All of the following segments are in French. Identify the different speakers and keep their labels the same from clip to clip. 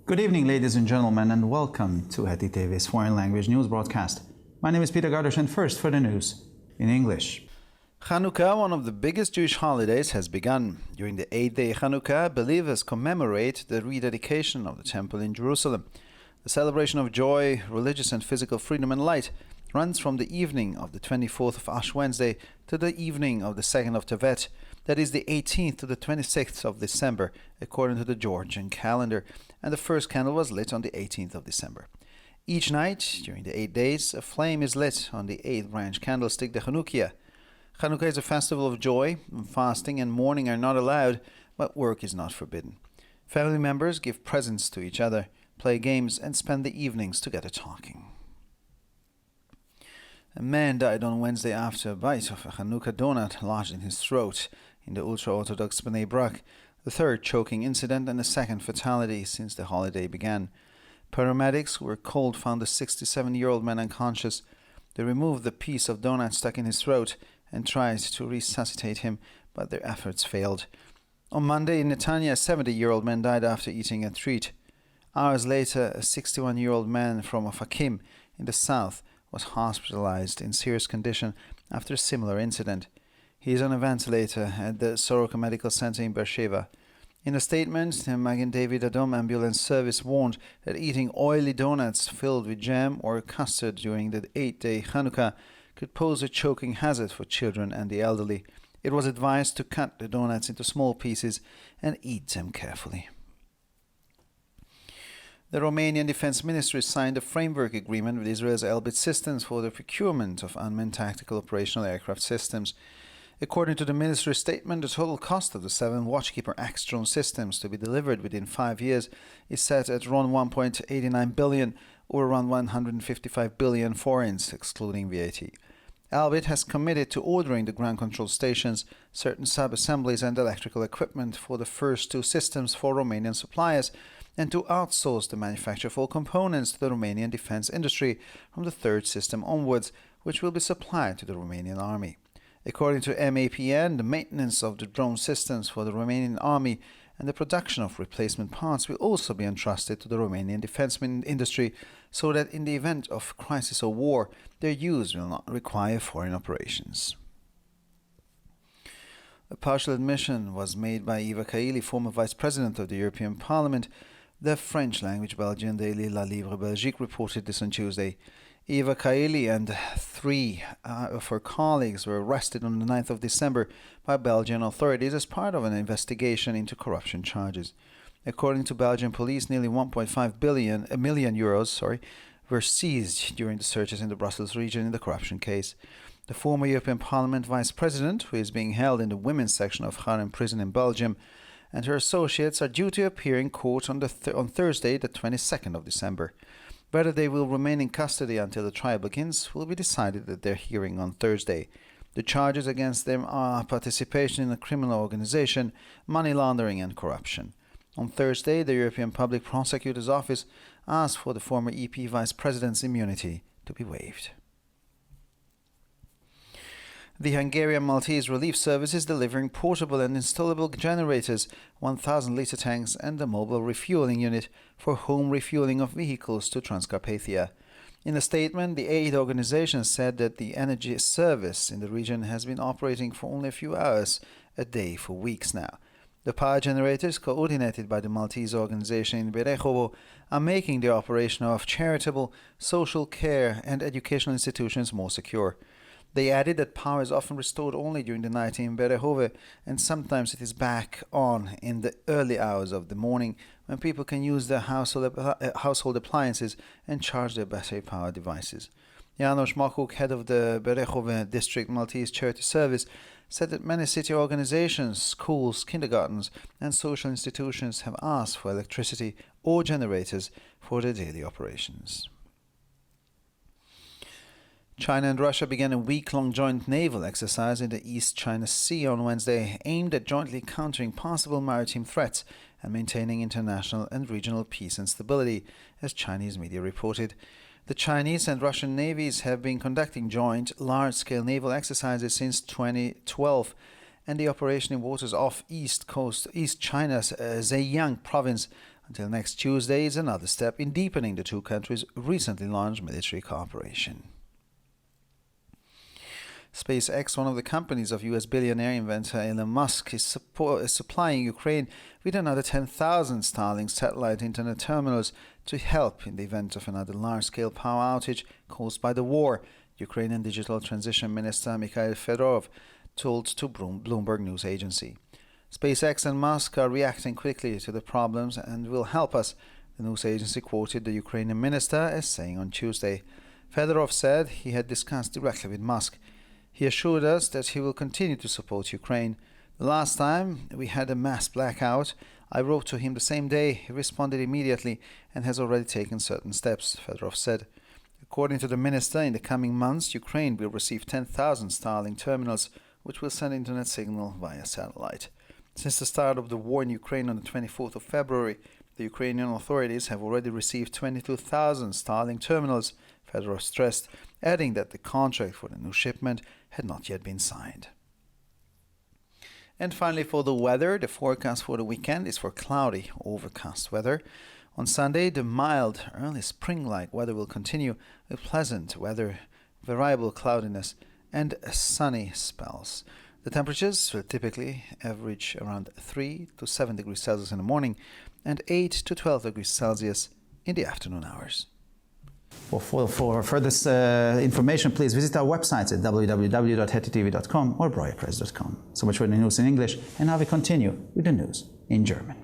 Speaker 1: Good evening, ladies and gentlemen, and welcome to Heti TV's foreign language news broadcast. My name is Peter Gardosh, and first for the news in English.
Speaker 2: Chanukah, one of the biggest Jewish holidays, has begun. During the 8-day Chanukah, believers commemorate the rededication of the temple in Jerusalem. The celebration of joy, religious and physical freedom and light runs from the evening of the 24th of Ash Wednesday to the evening of the 2nd of Tevet, that is the 18th to the 26th of December, according to the Georgian calendar, and the first candle was lit on the 18th of December. Each night, during the 8 days, a flame is lit on the 8th branch candlestick, the Chanukiah. Chanukah is a festival of joy, and fasting and mourning are not allowed, but work is not forbidden. Family members give presents to each other, play games, and spend the evenings together talking. A man died on Wednesday after a bite of a Chanukah donut lodged in his throat in the ultra-Orthodox Bnei Brak, the third choking incident and the second fatality since the holiday began. Paramedics who were called found the 67-year-old man unconscious. They removed the piece of donut stuck in his throat and tried to resuscitate him, but their efforts failed. On Monday in Netanya, a 70-year-old man died after eating a treat. Hours later, a 61-year-old man from Ofakim in the south was hospitalized in serious condition after a similar incident. He is on a ventilator at the Soroka Medical Center in Beersheba. In a statement, the Magen David Adom ambulance service warned that eating oily donuts filled with jam or custard during the 8-day Chanukah could pose a choking hazard for children and the elderly. It was advised to cut the donuts into small pieces and eat them carefully. The Romanian Defense Ministry signed a framework agreement with Israel's Elbit Systems for the procurement of unmanned tactical operational aircraft systems. According to the ministry's statement, the total cost of the 7 Watchkeeper Axe-drone systems to be delivered within 5 years is set at around 1.89 billion or around 155 billion forints, excluding VAT. Elbit has committed to ordering the ground control stations, certain sub-assemblies and electrical equipment for the first 2 systems for Romanian suppliers, and to outsource the manufacture of all components to the Romanian defense industry from the 3rd system onwards, which will be supplied to the Romanian army. According to MAPN, the maintenance of the drone systems for the Romanian army and the production of replacement parts will also be entrusted to the Romanian defense industry, so that in the event of crisis or war, their use will not require foreign operations. A partial admission was made by Eva Kaili, former Vice President of the European Parliament. The French-language Belgian daily La Livre Belgique reported this on Tuesday. Eva Kaili and 3 of her colleagues were arrested on the 9th of December by Belgian authorities as part of an investigation into corruption charges. According to Belgian police, nearly 1.5 million euros were seized during the searches in the Brussels region in the corruption case. The former European Parliament Vice President, who is being held in the women's section of Harem prison in Belgium, and her associates are due to appear in court on Thursday, the 22nd of December. Whether they will remain in custody until the trial begins will be decided at their hearing on Thursday. The charges against them are participation in a criminal organization, money laundering and corruption. On Thursday, the European Public Prosecutor's Office asked for the former EP Vice President's immunity to be waived. The Hungarian Maltese Relief Service is delivering portable and installable generators, 1,000-litre tanks and a mobile refueling unit for home refueling of vehicles to Transcarpathia. In a statement, the aid organization said that the energy service in the region has been operating for only a few hours a day for weeks now. The power generators, coordinated by the Maltese organization in Berehovo, are making the operation of charitable, social care and educational institutions more secure. They added that power is often restored only during the night in Berehove, and sometimes it is back on in the early hours of the morning when people can use their household appliances and charge their battery-powered devices. János Makuk, head of the Berehove District Maltese Charity Service, said that many city organizations, schools, kindergartens and social institutions have asked for electricity or generators for their daily operations. China and Russia began a week-long joint naval exercise in the East China Sea on Wednesday, aimed at jointly countering possible maritime threats and maintaining international and regional peace and stability, as Chinese media reported. The Chinese and Russian navies have been conducting joint, large-scale naval exercises since 2012, and the operation in waters off East China's Zhejiang province until next Tuesday is another step in deepening the two countries' recently launched military cooperation. SpaceX, one of the companies of US billionaire inventor Elon Musk, is supplying Ukraine with another 10,000 Starlink satellite internet terminals to help in the event of another large-scale power outage caused by the war, Ukrainian Digital Transition Minister Mikhail Fedorov told to Bloomberg News Agency. SpaceX and Musk are reacting quickly to the problems and will help us, the news agency quoted the Ukrainian minister as saying on Tuesday. Fedorov said he had discussed directly with Musk. He assured us that he will continue to support Ukraine. The last time we had a mass blackout, I wrote to him the same day. He responded immediately and has already taken certain steps, Fedorov said. According to the minister, in the coming months, Ukraine will receive 10,000 Starlink terminals, which will send internet signal via satellite. Since the start of the war in Ukraine on the 24th of February, the Ukrainian authorities have already received 22,000 Starlink terminals, Fedorov stressed, adding that the contract for the new shipment had not yet been signed. And finally, for the weather, the forecast for the weekend is for cloudy, overcast weather. On Sunday, the mild, early spring-like weather will continue with pleasant weather, variable cloudiness, and sunny spells. The temperatures will typically average around 3 to 7 degrees Celsius in the morning and 8 to 12 degrees Celsius in the afternoon hours.
Speaker 1: For further information, please visit our websites at www.hetitv.com or breuerpress.com. So much for the news in English, and now we continue with the news in German.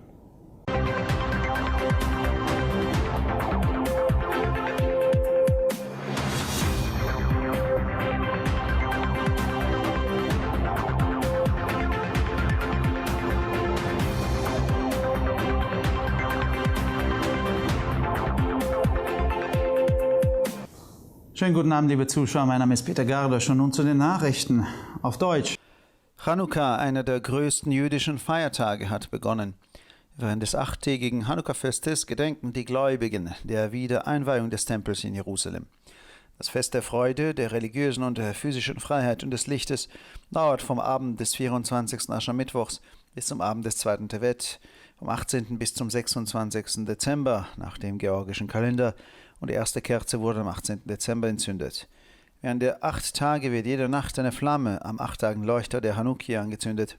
Speaker 1: Schönen guten Abend, liebe Zuschauer. Mein Name ist Peter Gardosch und nun zu den Nachrichten auf Deutsch.
Speaker 2: Chanukka, einer der größten jüdischen Feiertage, hat begonnen. Während des 8-tägigen Chanukka-Festes gedenken die Gläubigen der Wiedereinweihung des Tempels in Jerusalem. Das Fest der Freude, der religiösen und der physischen Freiheit und des Lichtes dauert vom Abend des 24. Aschermittwochs bis zum Abend des 2. Tevet, vom 18. bis zum 26. Dezember nach dem georgischen Kalender, und die erste Kerze wurde am 18. Dezember entzündet. Während der 8 Tage wird jede Nacht eine Flamme am 8-tagigen Leuchter der Hanukki angezündet.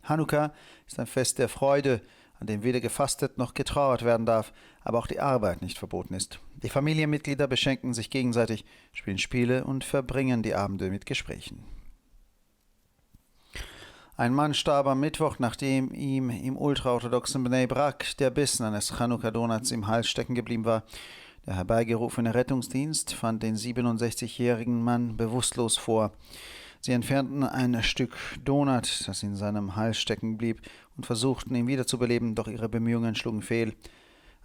Speaker 2: Chanukka ist ein Fest der Freude, an dem weder gefastet noch getrauert werden darf, aber auch die Arbeit nicht verboten ist. Die Familienmitglieder beschenken sich gegenseitig, spielen Spiele und verbringen die Abende mit Gesprächen. Ein Mann starb am Mittwoch, nachdem ihm im ultraorthodoxen Bnei Brak der Bissen eines Chanukka-Donuts im Hals stecken geblieben war. Der herbeigerufene Rettungsdienst fand den 67-jährigen Mann bewusstlos vor. Sie entfernten ein Stück Donut, das in seinem Hals stecken blieb, und versuchten, ihn wiederzubeleben, doch ihre Bemühungen schlugen fehl.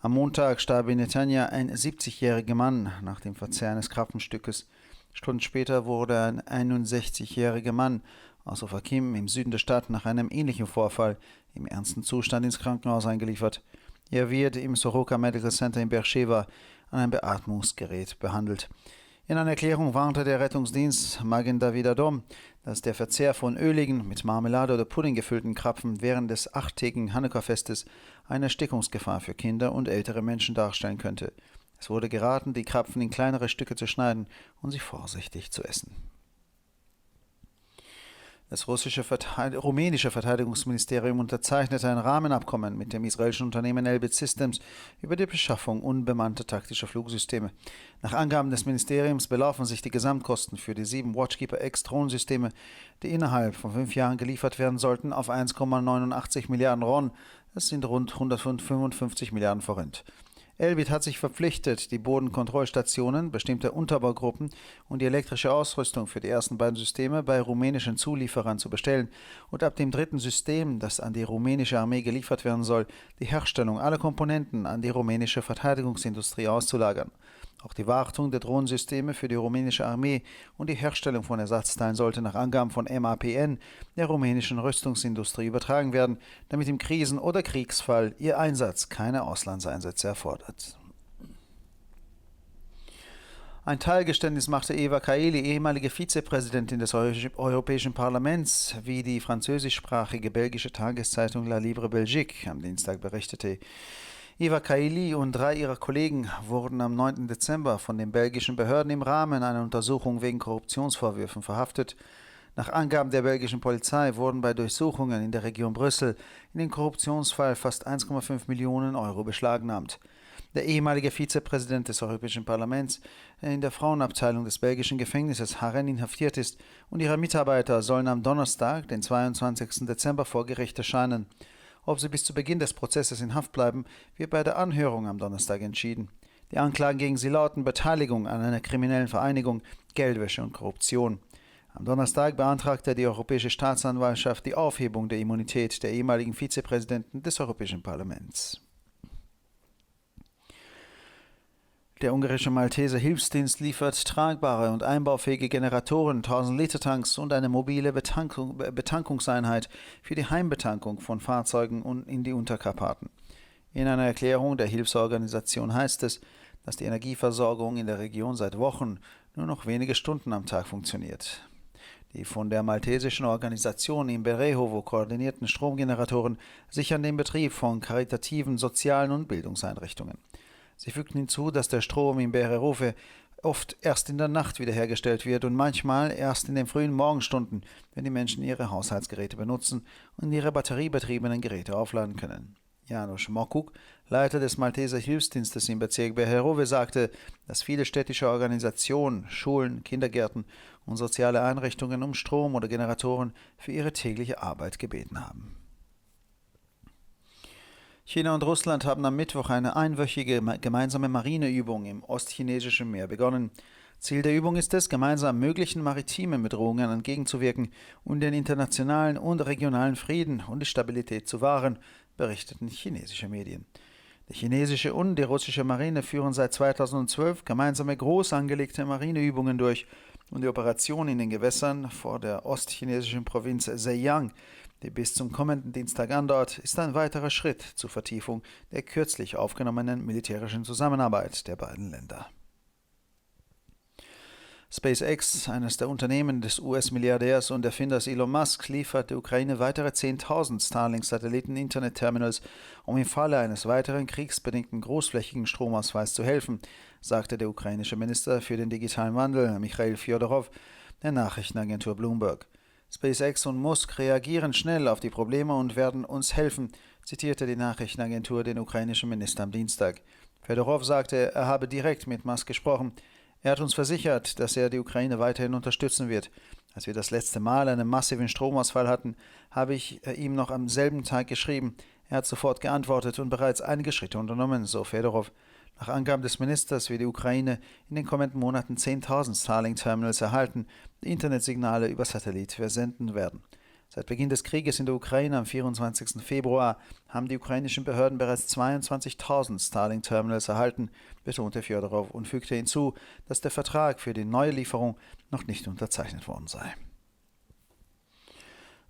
Speaker 2: Am Montag starb in Netanya ein 70-jähriger Mann nach dem Verzehr eines Krappenstückes. Stunden später wurde ein 61-jähriger Mann aus Ofakim im Süden der Stadt nach einem ähnlichen Vorfall im ernsten Zustand ins Krankenhaus eingeliefert. Er wird im Soroka Medical Center in Beersheba an einem Beatmungsgerät behandelt. In einer Erklärung warnte der Rettungsdienst Magen David Adom, dass der Verzehr von öligen, mit Marmelade oder Pudding gefüllten Krapfen während des 8-tägigen Chanukka-Festes eine Erstickungsgefahr für Kinder und ältere Menschen darstellen könnte. Es wurde geraten, die Krapfen in kleinere Stücke zu schneiden und sie vorsichtig zu essen. Das rumänische Verteidigungsministerium unterzeichnete ein Rahmenabkommen mit dem israelischen Unternehmen Elbit Systems über die Beschaffung unbemannter taktischer Flugsysteme. Nach Angaben des Ministeriums belaufen sich die Gesamtkosten für die 7 Watchkeeper X-Drohnen-Systeme, die innerhalb von 5 Jahren geliefert werden sollten, auf 1,89 Milliarden RON. Das sind rund 155 Milliarden Forint. Elbit hat sich verpflichtet, die Bodenkontrollstationen, bestimmte Unterbaugruppen und die elektrische Ausrüstung für die ersten beiden Systeme bei rumänischen Zulieferern zu bestellen und ab dem 3. System, das an die rumänische Armee geliefert werden soll, die Herstellung aller Komponenten an die rumänische Verteidigungsindustrie auszulagern. Auch die Wartung der Drohnensysteme für die rumänische Armee und die Herstellung von Ersatzteilen sollte nach Angaben von MAPN der rumänischen Rüstungsindustrie übertragen werden, damit im Krisen- oder Kriegsfall ihr Einsatz keine Auslandseinsätze erfordert. Ein Teilgeständnis machte Eva Kaili, ehemalige Vizepräsidentin des Europäischen Parlaments, wie die französischsprachige belgische Tageszeitung La Libre Belgique am Dienstag berichtete. Eva Kaili und 3 ihrer Kollegen wurden am 9. Dezember von den belgischen Behörden im Rahmen einer Untersuchung wegen Korruptionsvorwürfen verhaftet. Nach Angaben der belgischen Polizei wurden bei Durchsuchungen in der Region Brüssel in dem Korruptionsfall fast 1,5 Millionen Euro beschlagnahmt. Der ehemalige Vizepräsident des Europäischen Parlaments, der in der Frauenabteilung des belgischen Gefängnisses Haren inhaftiert ist, und ihre Mitarbeiter sollen am Donnerstag, den 22. Dezember, vor Gericht erscheinen. Ob sie bis zu Beginn des Prozesses in Haft bleiben, wird bei der Anhörung am Donnerstag entschieden. Die Anklagen gegen sie lauten Beteiligung an einer kriminellen Vereinigung, Geldwäsche und Korruption. Am Donnerstag beantragte die Europäische Staatsanwaltschaft die Aufhebung der Immunität der ehemaligen Vizepräsidenten des Europäischen Parlaments. Der ungarische Malteser Hilfsdienst liefert tragbare und einbaufähige Generatoren, 1000-Liter-Tanks und eine mobile Betankungseinheit für die Heimbetankung von Fahrzeugen in die Unterkarpaten. In einer Erklärung der Hilfsorganisation heißt es, dass die Energieversorgung in der Region seit Wochen nur noch wenige Stunden am Tag funktioniert. Die von der maltesischen Organisation in Berehovo koordinierten Stromgeneratoren sichern den Betrieb von karitativen, sozialen und Bildungseinrichtungen. Sie fügten hinzu, dass der Strom in Berehovo oft erst in der Nacht wiederhergestellt wird und manchmal erst in den frühen Morgenstunden, wenn die Menschen ihre Haushaltsgeräte benutzen und ihre batteriebetriebenen Geräte aufladen können. János Mokuk, Leiter des Malteser Hilfsdienstes im Bezirk Berehovo, sagte, dass viele städtische Organisationen, Schulen, Kindergärten und soziale Einrichtungen um Strom oder Generatoren für ihre tägliche Arbeit gebeten haben. China und Russland haben am Mittwoch eine einwöchige gemeinsame Marineübung im ostchinesischen Meer begonnen. Ziel der Übung ist es, gemeinsam möglichen maritimen Bedrohungen entgegenzuwirken und den internationalen und regionalen Frieden und die Stabilität zu wahren, berichteten chinesische Medien. Die chinesische und die russische Marine führen seit 2012 gemeinsame groß angelegte Marineübungen durch und die Operation in den Gewässern vor der ostchinesischen Provinz Zhejiang, die bis zum kommenden Dienstag andauert, ist ein weiterer Schritt zur Vertiefung der kürzlich aufgenommenen militärischen Zusammenarbeit der beiden Länder. SpaceX, eines der Unternehmen des US-Milliardärs und Erfinders Elon Musk, liefert der Ukraine weitere 10.000 Starlink-Satelliten-Internet-Terminals, um im Falle eines weiteren kriegsbedingten großflächigen Stromausfalls zu helfen, sagte der ukrainische Minister für den digitalen Wandel, Michail Fjodorov, der Nachrichtenagentur Bloomberg. SpaceX und Musk reagieren schnell auf die Probleme und werden uns helfen, zitierte die Nachrichtenagentur den ukrainischen Minister am Dienstag. Fjodorov sagte, er habe direkt mit Musk gesprochen. Er hat uns versichert, dass er die Ukraine weiterhin unterstützen wird. Als wir das letzte Mal einen massiven Stromausfall hatten, habe ich ihm noch am selben Tag geschrieben. Er hat sofort geantwortet und bereits einige Schritte unternommen, so Fjodorov. Nach Angaben des Ministers wird die Ukraine in den kommenden Monaten 10.000 Starlink-Terminals erhalten, die Internetsignale über Satellit versenden werden. Seit Beginn des Krieges in der Ukraine am 24. Februar haben die ukrainischen Behörden bereits 22.000 Starlink-Terminals erhalten, betonte Fjodorov und fügte hinzu, dass der Vertrag für die neue Lieferung noch nicht unterzeichnet worden sei.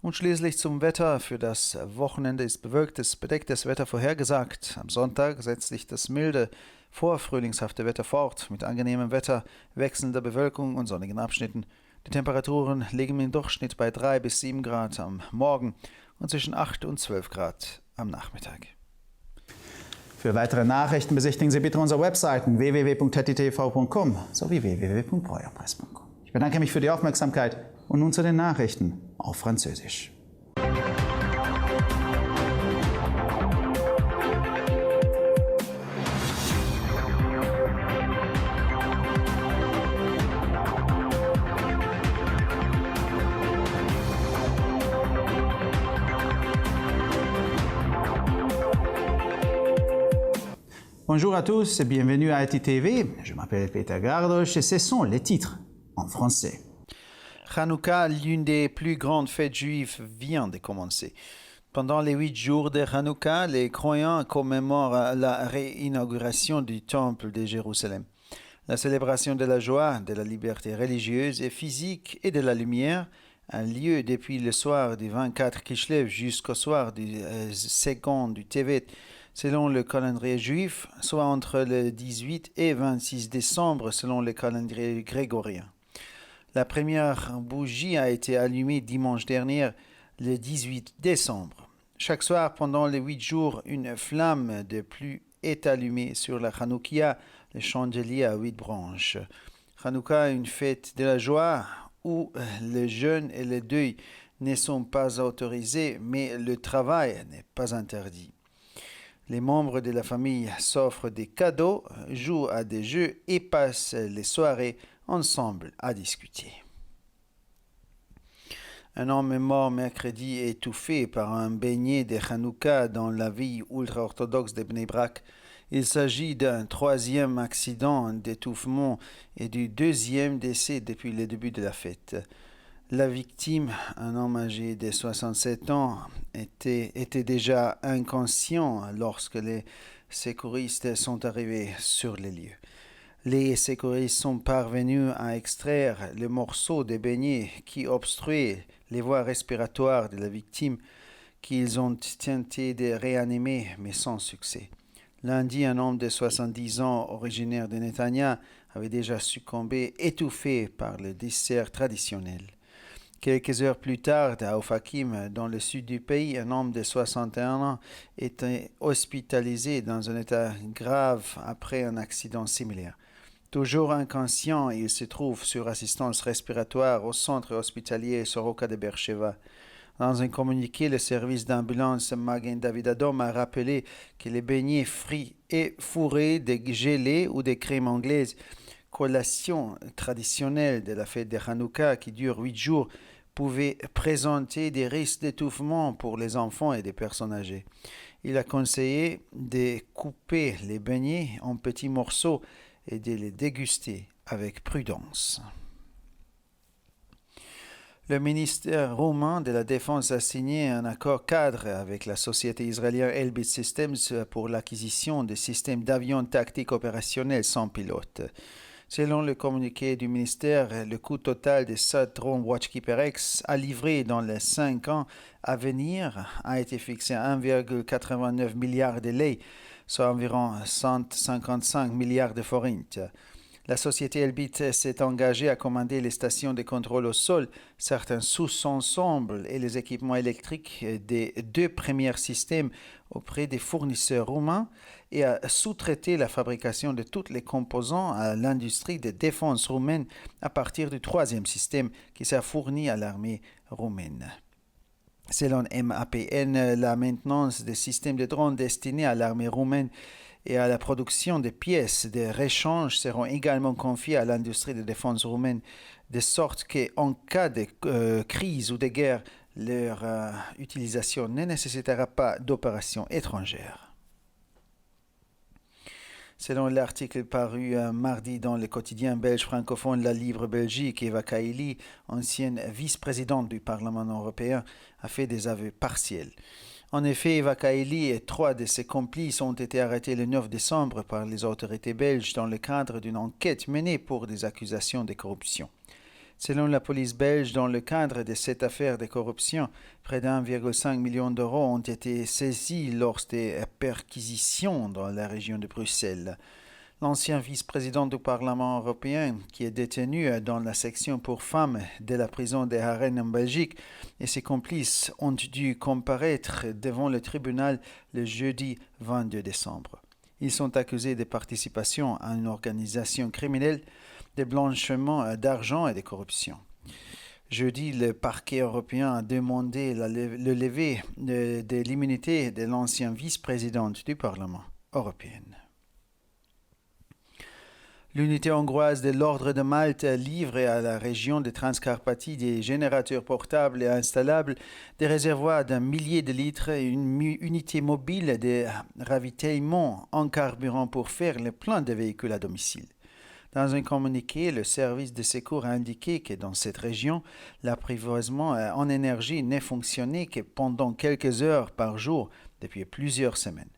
Speaker 2: Und schließlich zum Wetter. Für das Wochenende ist bewölktes, bedecktes Wetter vorhergesagt. Am Sonntag setzt sich das milde, vorfrühlingshafte Wetter fort, mit angenehmem Wetter, wechselnder Bewölkung und sonnigen Abschnitten. Die Temperaturen liegen im Durchschnitt bei 3 bis 7 Grad am Morgen und zwischen 8 und 12 Grad am Nachmittag.
Speaker 1: Für weitere Nachrichten besichtigen Sie bitte unsere Webseiten www.hettitv.com sowie www.breuerpresse.com. Ich bedanke mich für die Aufmerksamkeit und nun zu den Nachrichten auf Französisch. Bonjour à tous et bienvenue à ITV. Je m'appelle Peter Gardosch et ce sont les titres en français.
Speaker 2: Hanouka, l'une des plus grandes fêtes juives, vient de commencer. Pendant les 8 jours de Hanouka, les croyants commémorent la réinauguration du temple de Jérusalem. La célébration de la joie, de la liberté religieuse et physique et de la lumière a lieu depuis le soir du 24 Kislev jusqu'au soir du 2 du Tevet, selon le calendrier juif, soit entre le 18 et 26 décembre selon le calendrier grégorien. La première bougie a été allumée dimanche dernier, le 18 décembre. Chaque soir, pendant les 8 jours, une flamme de plus est allumé sur la Hanoukia, le chandelier à 8 branches. Hanouka est une fête de la joie où le jeûne et le deuil ne sont pas autorisés, mais le travail n'est pas interdit. Les membres de la famille s'offrent des cadeaux, jouent à des jeux et passent les soirées ensemble à discuter. Un homme est mort mercredi étouffé par un beignet de Hanouka dans la ville ultra-orthodoxe de Bnei Brak. Il s'agit d'un troisième accident d'étouffement et du deuxième décès depuis le début de la fête. La victime, un homme âgé de 67 ans, était déjà inconscient lorsque les secouristes sont arrivés sur les lieux. Les secouristes sont parvenus à extraire le morceau de beignet qui obstruait les voies respiratoires de la victime, qu'ils ont tenté de réanimer, mais sans succès. Lundi, un homme de 70 ans, originaire de Netanya, avait déjà succombé, étouffé par le dessert traditionnel. Quelques heures plus tard, à Ofakim, dans le sud du pays, un homme de 61 ans était hospitalisé dans un état grave après un accident similaire. Toujours inconscient, il se trouve sur assistance respiratoire au centre hospitalier Soroka de Beersheva. Dans un communiqué, le service d'ambulance Magen David Adom a rappelé que les beignets frits et fourrés de gelée ou de crème anglaise, collation traditionnelle de la fête de Hanouka qui dure 8 jours, pouvaient présenter des risques d'étouffement pour les enfants et les personnes âgées. Il a conseillé de couper les beignets en petits morceaux et de les déguster avec prudence. Le ministère roumain de la Défense a signé un accord cadre avec la société israélienne Elbit Systems pour l'acquisition de systèmes d'avions tactiques opérationnels sans pilote. Selon le communiqué du ministère, le coût total des Satron Watchkeeper X à livrer dans les 5 ans à venir a été fixé à 1,89 milliard de lei, soit environ 155 milliards de forints. La société Elbit s'est engagée à commander les stations de contrôle au sol, certains sous-ensembles et les équipements électriques des 2 premiers systèmes auprès des fournisseurs roumains et à sous-traiter la fabrication de tous les composants à l'industrie de défense roumaine à partir du 3e système qui sera fourni à l'armée roumaine. Selon MAPN, la maintenance des systèmes de drones destinés à l'armée roumaine et à la production de pièces de rechange seront également confiées à l'industrie de défense roumaine, de sorte qu'en cas de crise ou de guerre, leur utilisation ne nécessitera pas d'opérations étrangères. Selon l'article paru mardi dans le quotidien belge francophone La Libre Belgique, Eva Kaili, ancienne vice-présidente du Parlement européen, a fait des aveux partiels. En effet, Eva Kaili et 3 de ses complices ont été arrêtés le 9 décembre par les autorités belges dans le cadre d'une enquête menée pour des accusations de corruption. Selon la police belge, dans le cadre de cette affaire de corruption, près d'1,5 million d'euros ont été saisis lors des perquisitions dans la région de Bruxelles. L'ancien vice-président du Parlement européen, qui est détenu dans la section pour femmes de la prison de Harren en Belgique, et ses complices ont dû comparaître devant le tribunal le jeudi 22 décembre. Ils sont accusés de participation à une organisation criminelle, de blanchiment d'argent et de corruption. Jeudi, le parquet européen a demandé le lever de l'immunité de l'ancien vice-président du Parlement européen. L'unité hongroise de l'Ordre de Malte livre à la région de Transcarpathie des générateurs portables et installables, des réservoirs d'un millier de litres et une unité mobile de ravitaillement en carburant pour faire le plein de véhicules à domicile. Dans un communiqué, le service de secours a indiqué que dans cette région, l'approvisionnement en énergie ne fonctionnait que pendant quelques heures par jour depuis plusieurs semaines.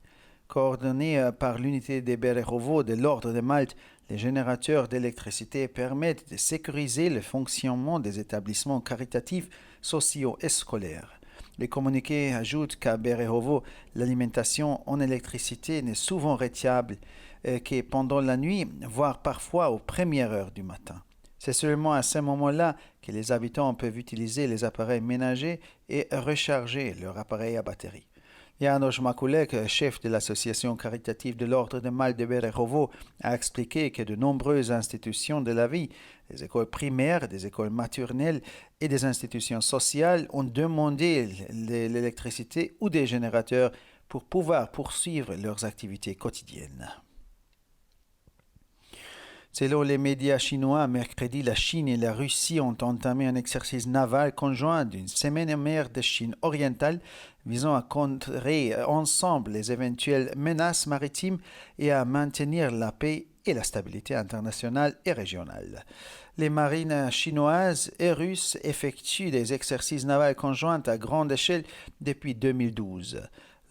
Speaker 2: Coordonnés par l'unité de Berehovo de l'Ordre de Malte, les générateurs d'électricité permettent de sécuriser le fonctionnement des établissements caritatifs, sociaux et scolaires. Le communiqué ajoute qu'à Berehovo, l'alimentation en électricité n'est souvent retiable que pendant la nuit, voire parfois aux premières heures du matin. C'est seulement à ce moment-là que les habitants peuvent utiliser les appareils ménagers et recharger leurs appareils à batterie. János Makulek, chef de l'association caritative de l'Ordre de Mal de Berehovo, a expliqué que de nombreuses institutions de la vie, des écoles primaires, des écoles maternelles et des institutions sociales ont demandé l'électricité ou des générateurs pour pouvoir poursuivre leurs activités quotidiennes. Selon les médias chinois, mercredi, la Chine et la Russie ont entamé un exercice naval conjoint d'une semaine en mer de Chine orientale visant à contrer ensemble les éventuelles menaces maritimes et à maintenir la paix et la stabilité internationale et régionale. Les marines chinoises et russes effectuent des exercices navals conjoints à grande échelle depuis 2012.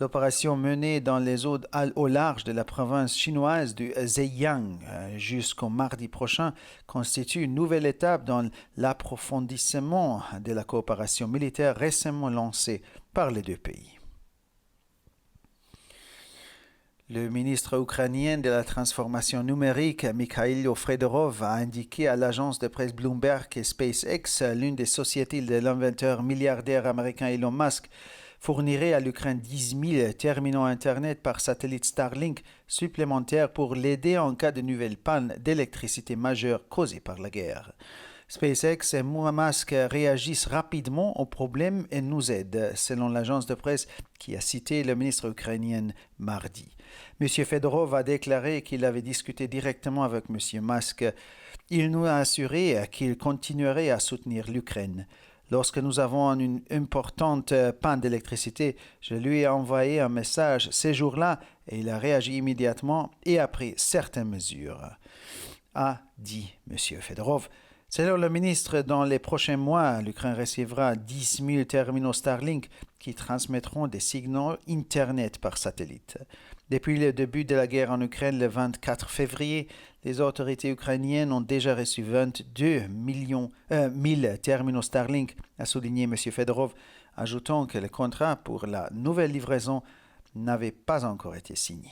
Speaker 2: L'opération menée dans les eaux au large de la province chinoise du Zhejiang jusqu'au mardi prochain constitue une nouvelle étape dans l'approfondissement de la coopération militaire récemment lancée par les deux pays. Le ministre ukrainien de la transformation numérique, Mikhailo Fedorov, a indiqué à l'agence de presse Bloomberg que SpaceX, l'une des sociétés de l'inventeur milliardaire américain Elon Musk, fournirait à l'Ukraine 10 000 terminaux Internet par satellite Starlink supplémentaires pour l'aider en cas de nouvelles pannes d'électricité majeures causées par la guerre. SpaceX et Musk réagissent rapidement au problème et nous aident, selon l'agence de presse qui a cité le ministre ukrainien mardi. M. Fedorov a déclaré qu'il avait discuté directement avec M. Musk. Il nous a assuré qu'il continuerait à soutenir l'Ukraine. Lorsque nous avons une importante panne d'électricité, je lui ai envoyé un message ces jours-là et il a réagi immédiatement et a pris certaines mesures, a dit M. Fedorov. Selon le ministre, dans les prochains mois, l'Ukraine recevra 10 000 terminaux Starlink qui transmettront des signaux Internet par satellite. Depuis le début de la guerre en Ukraine, le 24 février, les autorités ukrainiennes ont déjà reçu 22 000 terminaux Starlink, a souligné M. Fedorov, ajoutant que le contrat pour la nouvelle livraison n'avait pas encore été signé.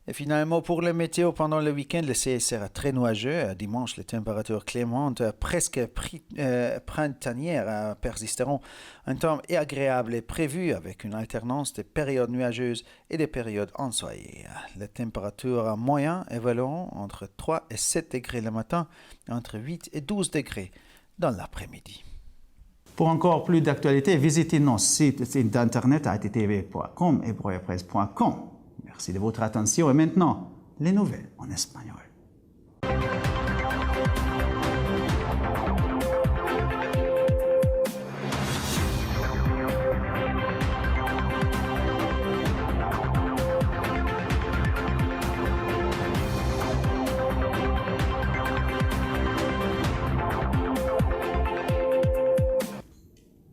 Speaker 2: Et finalement, pour le météo, pendant le week-end, le ciel sera très nuageux. Dimanche, les températures clémentes, presque printanières, persisteront. Un temps agréable est prévu avec une alternance de périodes nuageuses et de périodes ensoleillées. Les températures moyennes évolueront entre 3 et 7 degrés le matin et entre 8 et 12 degrés dans l'après-midi.
Speaker 1: Pour encore plus d'actualités, visitez nos sites internet ittv.com et broyapresse.com. Merci de votre attention et maintenant, les nouvelles en espagnol.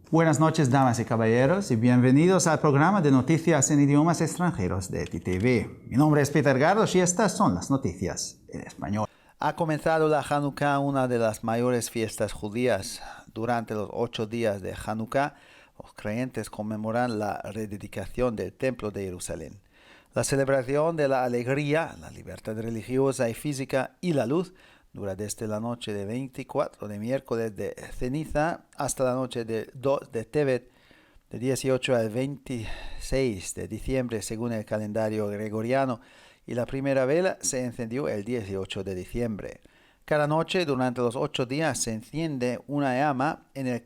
Speaker 1: Buenas noches, damas y caballeros, y bienvenidos al programa de noticias en idiomas extranjeros de ETV. Mi nombre es Peter Gardos y estas son las noticias en español.
Speaker 2: Ha comenzado la Hanukkah, una de las mayores fiestas judías. Durante los 8 días de Hanukkah, los creyentes conmemoran la rededicación del Templo de Jerusalén. La celebración de la alegría, la libertad religiosa y física y la luz dura desde la noche de 24 de miércoles de ceniza hasta la noche de 2 de Tevet, de 18 al 26 de diciembre según el calendario gregoriano, y la primera vela se encendió el 18 de diciembre. Cada noche durante los 8 días se enciende una llama en el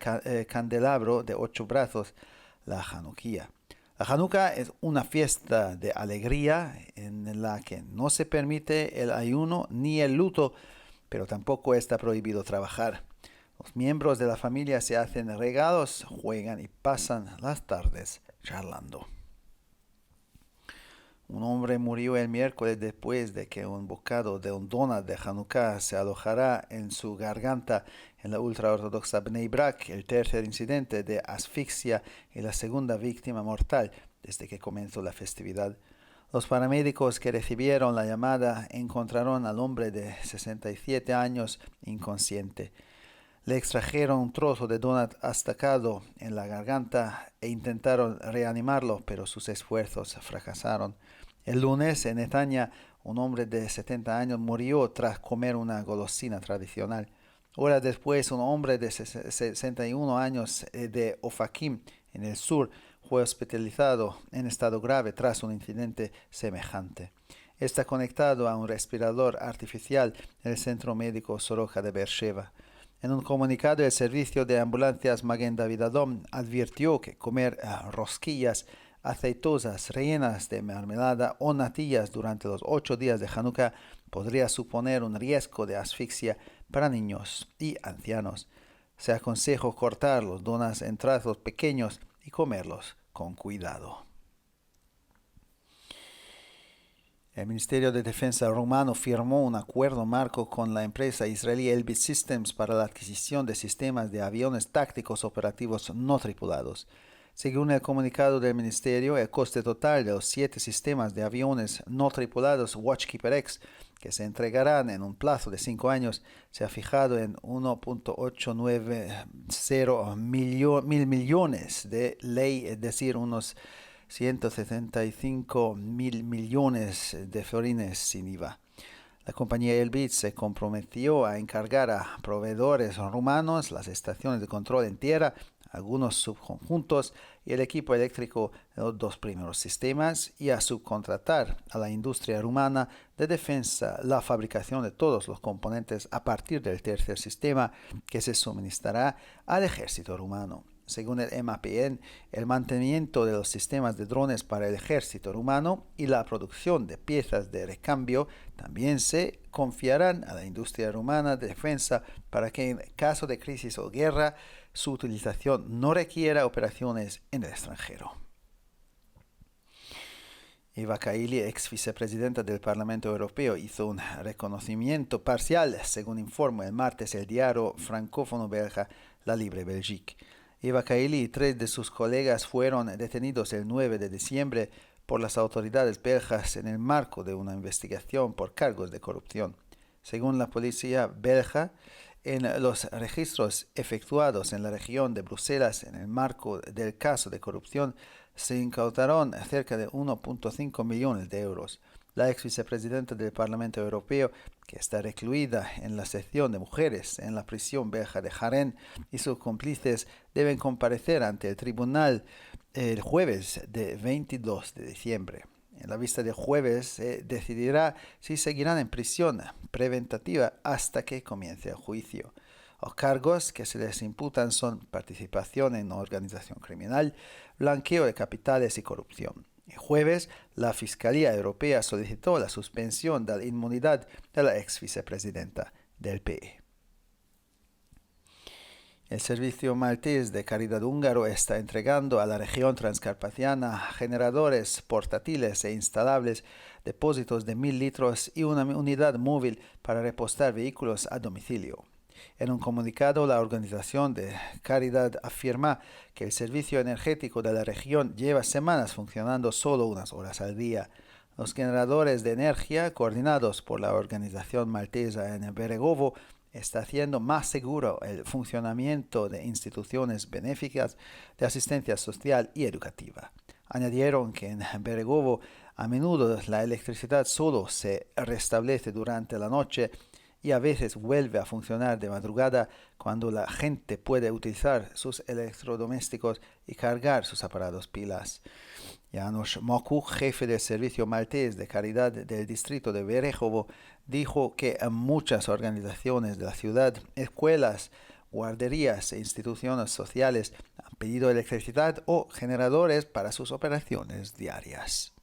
Speaker 2: candelabro de 8 brazos, la Hanukkah. La Hanukkah es una fiesta de alegría en la que no se permite el ayuno ni el luto, pero tampoco está prohibido trabajar. Los miembros de la familia se hacen regalos, juegan y pasan las tardes charlando. Un hombre murió el miércoles después de que un bocado de un donut de Hanukkah se alojara en su garganta en la ultraortodoxa Bnei Brak, el tercer incidente de asfixia y la segunda víctima mortal desde que comenzó la festividad. Los paramédicos que recibieron la llamada encontraron al hombre de 67 años inconsciente. Le extrajeron un trozo de donut astacado en la garganta e intentaron reanimarlo, pero sus esfuerzos fracasaron. El lunes, en Netanya, un hombre de 70 años murió tras comer una golosina tradicional. Horas después, un hombre de 61 años de Ofakim, en el sur, fue hospitalizado en estado grave tras un incidente semejante. Está conectado a un respirador artificial en el Centro Médico Soroka de Beersheba. En un comunicado, el servicio de ambulancias Maguen David Adom advirtió que comer rosquillas aceitosas rellenas de mermelada o natillas durante los 8 días de Hanukkah podría suponer un riesgo de asfixia para niños y ancianos. Se aconseja cortar los donas en trozos pequeños y comerlos con cuidado. El Ministerio de Defensa rumano firmó un acuerdo marco con la empresa israelí Elbit Systems para la adquisición de sistemas de aviones tácticos operativos no tripulados. Según el comunicado del ministerio, el coste total de los 7 sistemas de aviones no tripulados Watchkeeper X, que se entregarán en un plazo de 5 años, se ha fijado en 1.890 mil millones de ley, es decir, unos 175 mil millones de florines sin IVA. La compañía Elbit se comprometió a encargar a proveedores rumanos las estaciones de control en tierra, algunos subconjuntos y el equipo eléctrico de los 2 primeros sistemas, y a subcontratar a la industria rumana de defensa la fabricación de todos los componentes a partir del tercer sistema, que se suministrará al ejército rumano. Según el MAPN, el mantenimiento de los sistemas de drones para el ejército rumano y la producción de piezas de recambio también se confiarán a la industria rumana de defensa para que en caso de crisis o guerra su utilización no requiera operaciones en el extranjero. Eva Kaili, ex vicepresidenta del Parlamento Europeo, hizo un reconocimiento parcial, según informó el martes el diario francófono belga La Libre Belgique. Eva Kaili y 3 de sus colegas fueron detenidos el 9 de diciembre por las autoridades belgas en el marco de una investigación por cargos de corrupción. Según la policía belga, en los registros efectuados en la región de Bruselas en el marco del caso de corrupción se incautaron cerca de 1.5 millones de euros. La ex vicepresidenta del Parlamento Europeo, que está recluida en la sección de mujeres en la prisión belga de Harren, y sus cómplices deben comparecer ante el tribunal el jueves de 22 de diciembre. En la vista del jueves se decidirá si seguirán en prisión preventiva hasta que comience el juicio. Los cargos que se les imputan son participación en organización criminal, blanqueo de capitales y corrupción. El jueves, la Fiscalía Europea solicitó la suspensión de la inmunidad de la ex vicepresidenta del PE. El Servicio Maltés de Caridad húngaro está entregando a la región transcarpathiana generadores portátiles e instalables, depósitos de 1.000 litros y una unidad móvil para repostar vehículos a domicilio. En un comunicado, la organización de Caridad afirma que el servicio energético de la región lleva semanas funcionando solo unas horas al día. Los generadores de energía, coordinados por la organización maltesa en Beregovo, está haciendo más seguro el funcionamiento de instituciones benéficas de asistencia social y educativa. Añadieron que en Beregovo a menudo la electricidad solo se restablece durante la noche y a veces vuelve a funcionar de madrugada cuando la gente puede utilizar sus electrodomésticos y cargar sus aparatos pilas. János Makuk, jefe del Servicio Maltés de Caridad del distrito de Beregovo, dijo que muchas organizaciones de la ciudad, escuelas, guarderías e instituciones sociales han pedido electricidad o generadores para sus operaciones diarias.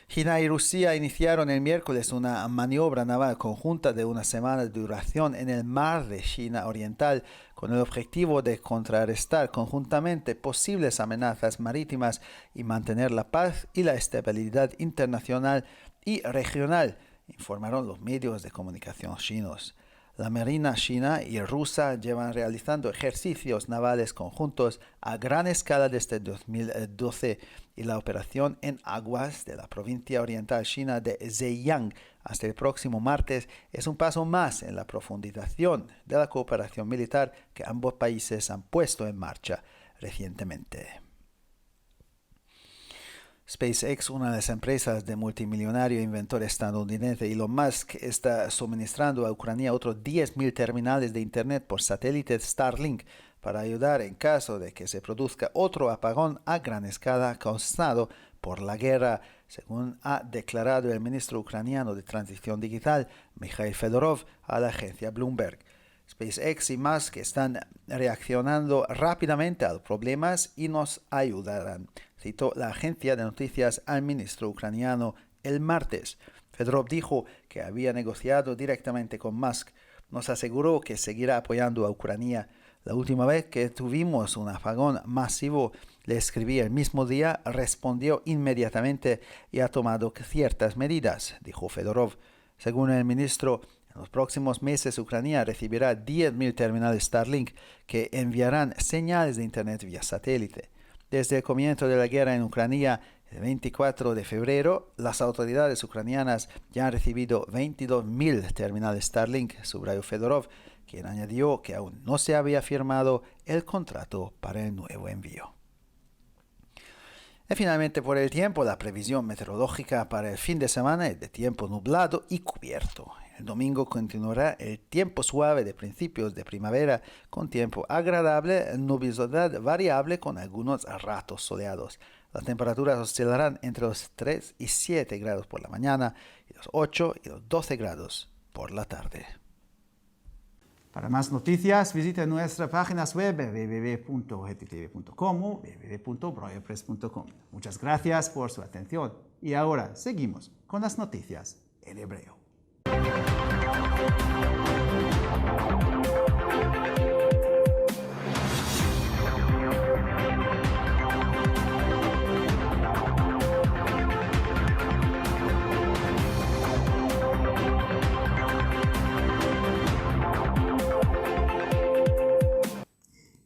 Speaker 2: China y Rusia iniciaron el miércoles una maniobra naval conjunta de una semana de duración en el mar de China Oriental con el objetivo de contrarrestar conjuntamente posibles amenazas marítimas y mantener la paz y la estabilidad internacional y regional, informaron los medios de comunicación chinos. La Marina china y rusa llevan realizando ejercicios navales conjuntos a gran escala desde 2012 y la operación en aguas de la provincia oriental china de Zhejiang hasta el próximo martes es un paso más en la profundización de la cooperación militar que ambos países han puesto en marcha recientemente. SpaceX, una de las empresas de multimillonario inventor estadounidense Elon Musk, está suministrando a Ucrania otros 10.000 terminales de Internet por satélite Starlink para ayudar en caso de que se produzca otro apagón a gran escala causado por la guerra, según ha declarado el ministro ucraniano de Transición Digital, Mikhail Fedorov, a la agencia Bloomberg. SpaceX y Musk están reaccionando rápidamente a los problemas y nos ayudarán, citó la agencia de noticias al ministro ucraniano el martes. Fedorov dijo que había negociado directamente con Musk. Nos aseguró que seguirá apoyando a Ucrania. La última vez que tuvimos un apagón masivo, le escribí el mismo día, respondió inmediatamente y ha tomado ciertas medidas, dijo Fedorov. Según el ministro, en los próximos meses Ucrania recibirá 10.000 terminales Starlink que enviarán señales de Internet vía satélite. Desde el comienzo de la guerra en Ucrania, el 24 de febrero, las autoridades ucranianas ya han recibido 22.000 terminales Starlink, subrayó Fedorov, quien añadió que aún no se había firmado el contrato para el nuevo envío. Y finalmente, por el tiempo, la previsión meteorológica para el fin de semana es de tiempo nublado y cubierto. El domingo continuará el tiempo suave de principios de primavera con tiempo agradable, nubosidad variable con algunos ratos soleados. Las temperaturas oscilarán entre los 3 y 7 grados por la mañana y los 8 y los 12 grados por la tarde.
Speaker 1: Para más noticias, visite nuestras páginas web www.gettitv.com o www.breuerpress.com. Muchas gracias por su atención. Y ahora seguimos con las noticias en hebreo.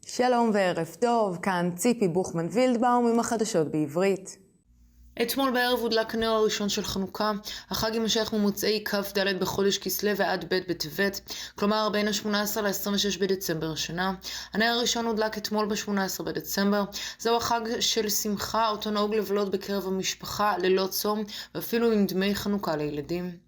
Speaker 3: שלום וערב טוב, כאן ציפי בוכמן וילדבאום עם החדשות בעברית.
Speaker 4: אתמול בערב הודלק הנר הראשון של חנוכה. החג יימשך ממוצאי כ"ד בחודש כסלו ועד ב' בטבת, כלומר בין ה-18 ל-26 בדצמבר השנה. הנר הראשון הודלק אתמול ב-18 בדצמבר. זהו החג של שמחה, אותו נהוג לבלות בקרב המשפחה ללא צום ואפילו עם דמי חנוכה לילדים.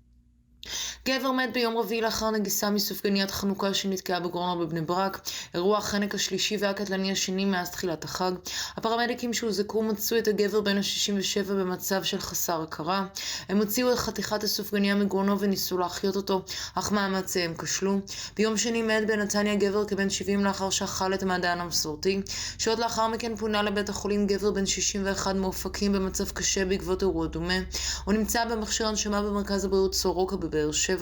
Speaker 4: גבר מת ביום רביעי לאחר נגיסה מסופגניית חנוכה שנתקעה בגרונו בבני ברק, אירוע החנק השלישי והקטלני השני מאז תחילת החג. הפרמדיקים שהוזעקו מצאו את הגבר בן ה-67 במצב של חסר הכרה. הם הוציאו את חתיכת הסופגניה מגרונו וניסו להחיות אותו, אך מאמציהם כשלו. ביום שני מת בנתניה גבר כבן 70 לאחר שאכל את המעדן המסורתי. שעות לאחר מכן פונה לבית החולים גבר בן 61 מאופקים במצב קשה בעקבות אירוע דומה. הוא נמצא במכשיר הנשמה במרכז הבריאות סורוקה בבאר שבע.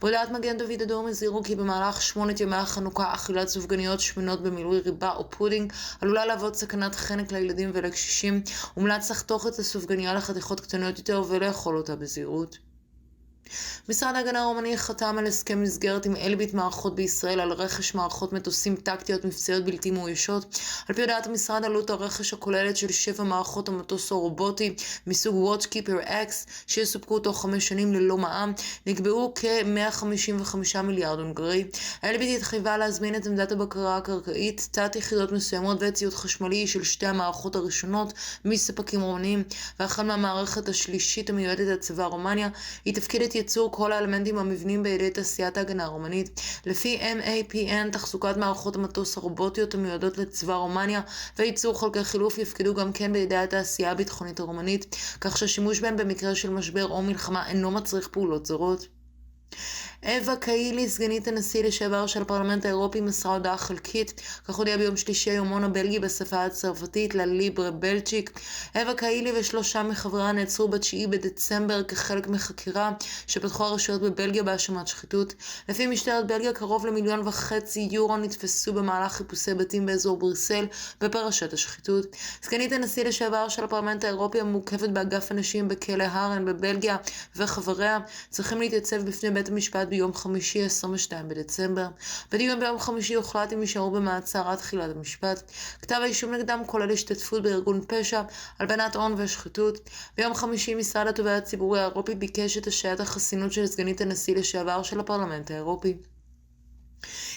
Speaker 4: בהודעת מגן דוד אדום הזהירו כי במהלך 8 ימי החנוכה אכילת סופגניות שמנות במילוי ריבה או פודינג עלולה להוות סכנת חנק לילדים ולקשישים. מומלץ לחתוך את הסופגניה לחתיכות קטנות יותר ולאכול אותה בזהירות. משרד ההגנה הרומני חתם על הסכם מסגרת עם אלביט מערכות בישראל על רכש מערכות מטוסים טקטיות מבצעיות בלתי מאוישות. על פי הודעת המשרד, עלות הרכש הכוללת של 7 מערכות המטוס הרובוטי מסוג WatchKeeper X שיסופקו תוך 5 שנים ללא מע"מ נקבעו כ-155 מיליארד הונגרי. אלביט התחייבה להזמין את עמדת הבקרה הקרקעית, תת יחידות מסוימות וציוד חשמלי של 2 המערכות הראשונות מספקים רומניים, והחל מהמערכת השלישית המיועדת לצבא רומניה היא תפקידת ייצור כל האלמנטים המבנים בידי תעשיית ההגנה הרומנית. לפי MAPN, תחזוקת מערכות המטוס הרובוטיות המיועדות לצבא רומניה וייצור חלקי חילוף יפקדו גם כן בידי התעשייה הביטחונית הרומנית, כך שהשימוש בהם במקרה של משבר או מלחמה אינו מצריך פעולות זרות. אווה קאילי, סגנית הנשיא לשעבר של הפרלמנט האירופי, מסרה הודעה חלקית, כך הודיע ביום שלישי היומון הבלגי בשפה הצרפתית לליברה בלצ'יק. אווה קאילי ו3 מחבריה נעצרו ב9 בדצמבר כחלק מחקירה שפתחו הרשויות בבלגיה בהאשמת שחיתות. לפי משטרת בלגיה, קרוב ל1.5 מיליון יורו נתפסו במהלך חיפושי בתים באזור בריסל בפרשת השחיתות. סגנית הנשיא לשעבר של הפרלמנט האירופי המוקפת באגף הנשים בכלא הרן בבלגיה וחבריה צריכים להתייצב בפני בית המשפט ביום חמישי 22 בדצמבר. בדיון ביום חמישי הוחלט אם יישארו במעצר עד תחילת המשפט. כתב האישום נגדם כולל השתתפות בארגון פשע, הלבנת הון ושחיתות. ביום חמישי משרד התובע הציבורי האירופי ביקש את השעיית החסינות של סגנית הנשיא לשעבר של הפרלמנט האירופי.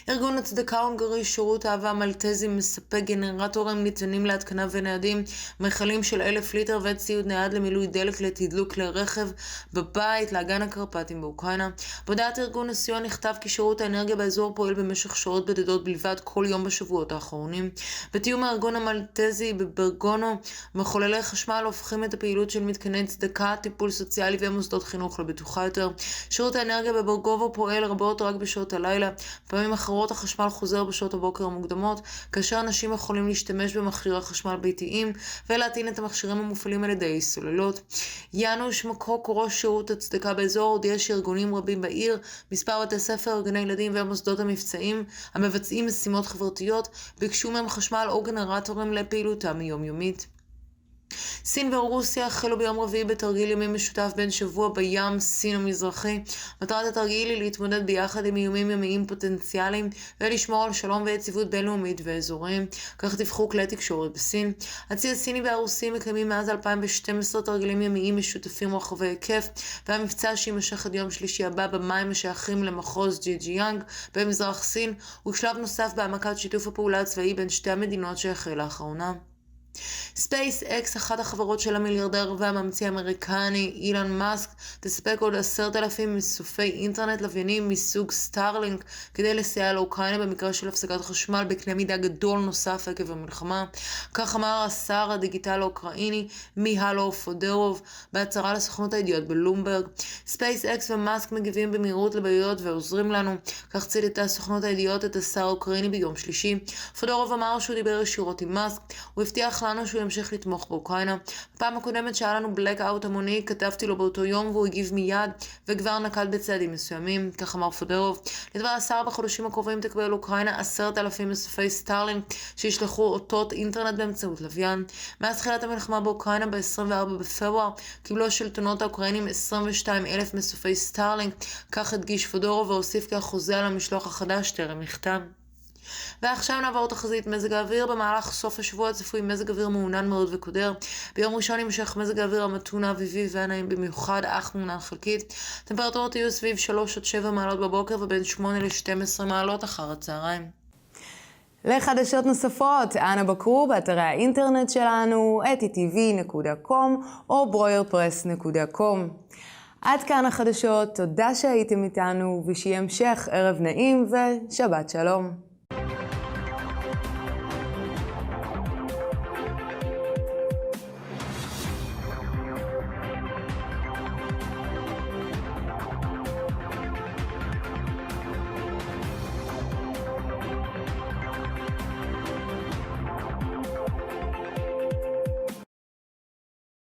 Speaker 4: ארגון הצדקה ההונגרי שירות אהבה מלטזי מספק גנרטורים ניתנים להתקנה וניידים, מכלים של 1,000 ליטר וציוד נייד למילוי דלק לתדלוק כלי רכב בבית לאגן הקרפטים באוקראינה. בהודעת ארגון הסיוע נכתב כי שירות האנרגיה באזור פועל במשך שעות בודדות בלבד כל יום בשבועות האחרונים. בתיאום הארגון המלטזי בברגונו, מחוללי חשמל הופכים את הפעילות של מתקני צדקה, טיפול סוציאלי ומוסדות חינוך לבטוחה יותר. שירות האנרגיה בברגובו פועל רבות רק בשעות הלילה. פעמים אחרות החשמל חוזר בשעות הבוקר המוקדמות, כאשר אנשים יכולים להשתמש במכשירי חשמל ביתיים ולהטעין את המכשירים המופעלים על ידי סוללות. יאנוש מקוק, ראש שירות הצדקה באזור, הודיע שארגונים רבים בעיר, מספר בתי ספר, גני ילדים ומוסדות המבצעים משימות חברתיות, ביקשו מהם חשמל או גנרטורים לפעילותם היומיומית. סין ורוסיה החלו ביום רביעי בתרגיל ימי משותף בין שבוע בים סין המזרחי. מטרת התרגיל היא להתמודד ביחד עם איומים ימיים פוטנציאליים ולשמור על שלום ויציבות בינלאומית ואזוריים. כך דיווחו כלי תקשורת בסין. הצי הסיני והרוסי מקיימים מאז 2012 תרגילים ימיים משותפים רחבי היקף, והמבצע שימשך עד יום שלישי הבא במים השייכים למחוז ג'יג'יאנג במזרח סין הוא שלב נוסף בהעמקת שיתוף הפעולה הצבאי בין שתי המדינות שהחל לאחרונה. SpaceX, אחת החברות של המיליארדר והממציא האמריקני אילון מאסק, תספק עוד 10,000 מסופי אינטרנט לוויינים מסוג סטארלינק כדי לסייע לאוקראינה במקרה של הפסקת חשמל בקנה מידה גדול נוסף עקב המלחמה. כך אמר השר הדיגיטל האוקראיני מיהלו פודורוב בהצהרה לסוכנות הידיעות בלומברג. SpaceX ומאסק מגיבים במהירות לבעיות ועוזרים לנו, כך ציטטה סוכנות הידיעות את השר האוקראיני ביום שלישי. פודורוב אמר שהוא דיבר ישירות עם מאסק, הוא הבטיח לנו שהוא ימשיך לתמוך באוקראינה. בפעם הקודמת שהיה לנו בלק-אאוט המוני, כתבתי לו באותו יום והוא הגיב מיד וכבר נקט בצעדים מסוימים, כך אמר פודורוב. לדבר השר, בחודשים הקרובים תקבל אוקראינה 10,000 מסופי סטארלינק שישלחו אותות אינטרנט באמצעות לוויין. מאז תחילת המלחמה באוקראינה ב-24 בפברואר קיבלו השלטונות האוקראינים 22,000 מסופי סטארלינק, כך הדגיש פודורוב והוסיף כי החוזה על המשלוח החדש טרם נחתם. ועכשיו נעבור תחזית מזג האוויר. במהלך סוף השבוע צפוי מזג אוויר מעונן מאוד וקודר. ביום ראשון ימשך מזג האוויר המתון האביבי והנעים במיוחד, אך מעונן חלקית. טמפרטורות יהיו סביב 3 עד 7 מעלות בבוקר ובין 8 ל-12 מעלות אחר הצהריים.
Speaker 3: לחדשות נוספות, אנא בקרו באתרי האינטרנט שלנו, etitv.com או broyerpress.com. עד כאן החדשות, תודה שהייתם איתנו ושיהיה המשך ערב נעים ושבת שלום.